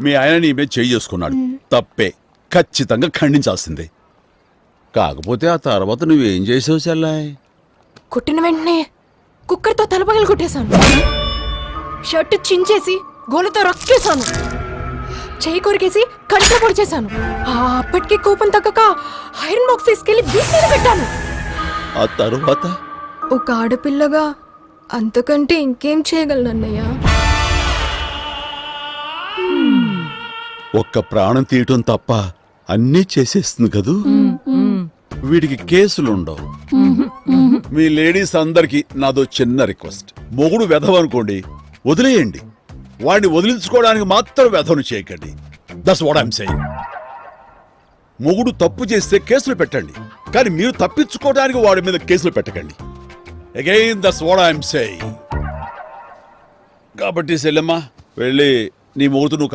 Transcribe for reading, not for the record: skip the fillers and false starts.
మీ ఆయన నీ మీద చేయి చేసుకున్నాడు, తప్పే, ఖచ్చితంగా ఖండించాల్సిందే. కాకపోతే ఆ తర్వాత నువ్వేం చేసావు చెల్లాయ్? కొట్టిన వెంటనే కుక్కర్తో తలపగలు కొట్టేశాను. షర్ట్ చించేసి గోలతో రక్కేశాను. చేయి కొరికేసి కంట్లో పొడి చేశాను. అప్పటికి కోపం తగ్గక ఐరన్ బాక్స్ తీసుకెళ్లి బీచ్ మీద పెట్టాను. ఆ తర్వాత ఒక ఆడపిల్లగా అంతకంటే ఇంకేం చేయగలను అన్నయ్య? ఒక్క ప్రాణం తీయటం తప్ప అన్నీ చేసేస్తుంది కదూ. వీడికి కేసులుండవు. మీ లేడీస్ అందరికి నాదో చిన్న రిక్వెస్ట్, మొగుడు వెధవ అనుకోండి, వదిలేయండి. వాడిని వదిలించుకోవడానికి మాత్రం వెధవను చేయకండి. That's what I'm saying. మొగుడు తప్పు చేస్తే కేసులు పెట్టండి, కానీ మీరు తప్పించుకోవడానికి వాడి మీద కేసులు పెట్టకండి. Again that's what I'm saying. కాబట్టి సెల్లమ్మ వెళ్ళి నీ మొగుడు నువ్వు